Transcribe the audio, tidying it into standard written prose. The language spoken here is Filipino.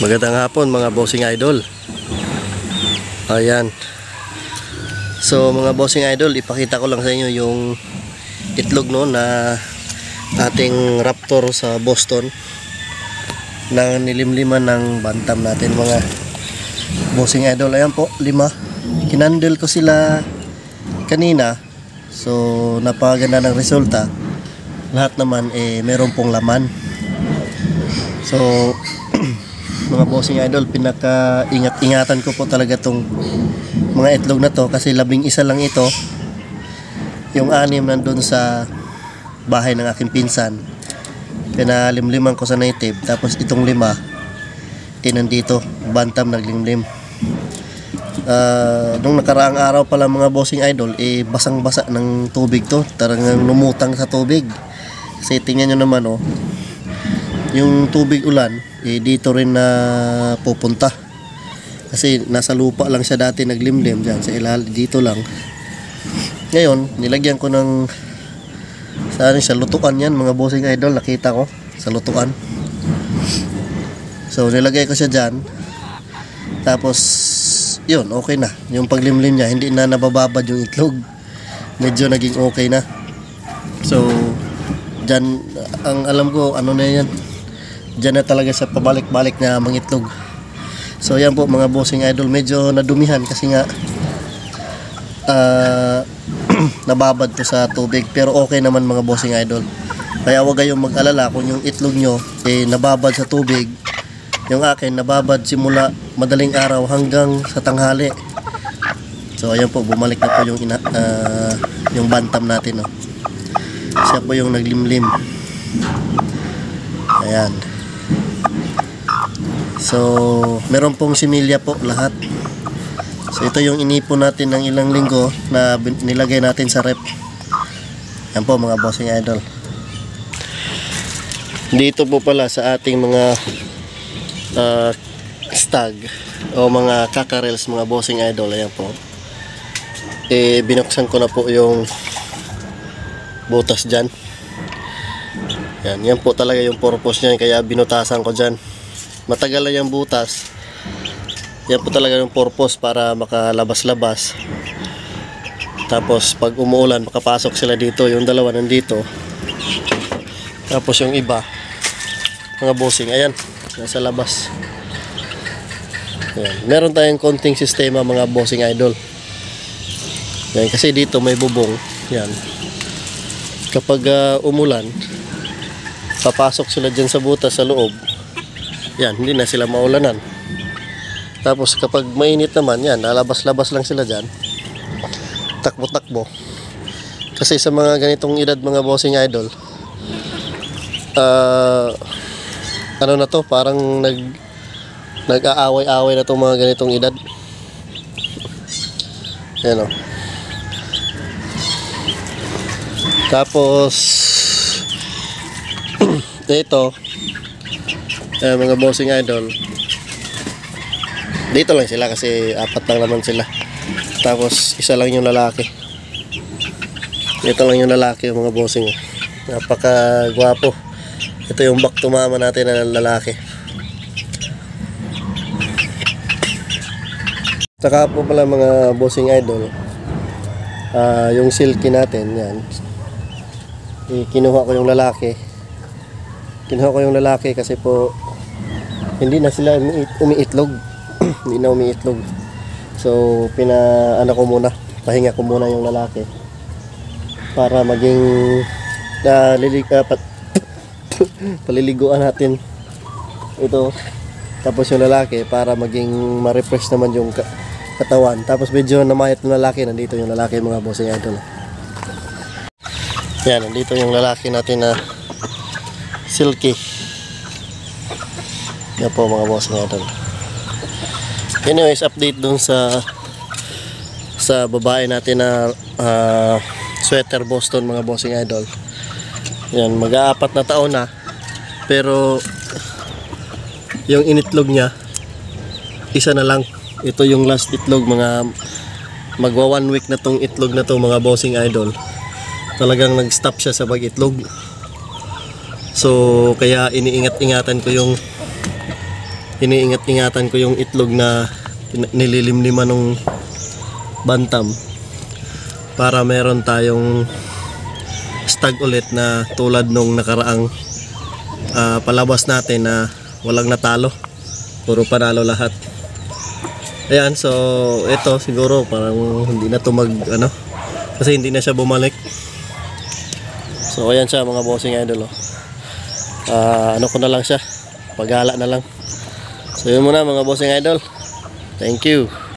Magandang hapon mga bossing idol. Ayan. So mga bossing idol, ipakita ko lang sa inyo yung itlog no na ating raptor sa Boston na nilimliman ng bantam natin mga bossing idol. Ayan po, 5. Kinandle ko sila kanina. So napakaganda ng resulta. Lahat naman meron pong laman. So mga bossing idol, pinaka-ingat-ingatan ko po talaga tong mga itlog na to kasi 11 lang ito. Yung 6 nandun sa bahay ng aking pinsan, pinalimliman ko sa native. Tapos itong 5 nandito, bantam naglimlim. Nung nakaraang araw pala mga bossing idol, basang-basa ng tubig to. Talagang lumutang sa tubig. Kasi tingnan nyo naman yung tubig ulan dito rin na pupunta kasi nasa lupa lang siya dati naglimlim dyan sa ilalim, dito lang. Ngayon nilagyan ko ng saan siya, lutuan yan mga bossing idol, nakita ko sa lutuan. So nilagay ko siya dyan, tapos yun, okay na yung paglimlim niya, hindi na nabababad yung itlog, medyo naging okay na. So dyan ang alam ko ano na yan, dyan na talaga sa pabalik-balik na mangitlog. So yan po mga bossing idol, medyo nadumihan kasi nga nababad to sa tubig, pero okay naman mga bossing idol. Kaya huwag kayong mag-alala kung yung itlog nyo nababad sa tubig. Yung akin nababad simula madaling araw hanggang sa tanghali. So ayan po, bumalik na po yung bantam natin siya po yung naglimlim. Ayan. So meron pong similya po lahat. So ito yung inipon natin ng ilang linggo na nilagay natin sa rep. Yan po mga bossing idol. Dito po pala sa ating mga stag o mga kakarels mga bossing idol, ayan po, binuksan ko na po yung butas dyan. Yan po talaga yung purpose niya, kaya binutasan ko dyan. Matagal na yung butas. Yan po talaga yung purpose, para makalabas-labas. Tapos pag umuulan makapasok sila dito. Yung dalawa nandito, tapos yung iba mga bossing, ayan, nasa labas. Ayan. Meron tayong konting sistema mga bossing idol. Yan, kasi dito may bubong. Yan, kapag umulan papasok sila dyan sa butas sa loob. Yan, hindi na sila maulanan. Tapos kapag mainit naman, yan, lalabas-labas lang sila dyan, takbo-takbo. Kasi sa mga ganitong edad mga bossing idol, ano na to, parang nag-aaway-aaway na itong mga ganitong edad. Yan Tapos ito mga bossing idol, dito lang sila kasi 4 lang naman sila. Tapos isa lang yung lalaki. Ito lang yung lalaki yung mga bossing. Napaka gwapo. Ito yung back to mama natin na lalaki. Saka po pala mga bossing idol, yung silky natin yan, kinuha ko yung lalaki. Kinuha ko yung lalaki kasi po hindi na sila umiitlog. Hindi na umiitlog. So pahinga ko muna yung lalaki para maging paliliguan natin ito. Tapos yung lalaki para maging ma-refresh naman yung katawan. Tapos medyo namayat ng lalaki. Nandito yung lalaki mga bossing idol. Yan, nandito yung lalaki natin na silky. Yan po mga bossing idol. Anyways, update dun sa babae natin na sweater Boston mga bossing idol. Yan, mag-4 na taon na, pero yung initlog niya isa na lang. Ito yung last itlog, magwa 1 week na tong itlog na to mga bossing idol. Talagang nag-stop siya sa pag-itlog. So kaya iniingat-ingatan ko yung iniingat-ingatan ko yung itlog na nililimliman ng bantam para meron tayong stag ulit na tulad nung nakaraang palabas natin na walang natalo, puro panalo lahat. Ayan, so ito siguro parang hindi na to kasi hindi na siya bumalik. So ayan siya mga bossing idol, oh. Ano ko na lang siya, paghala na lang. So yun muna mga bossing idol, thank you.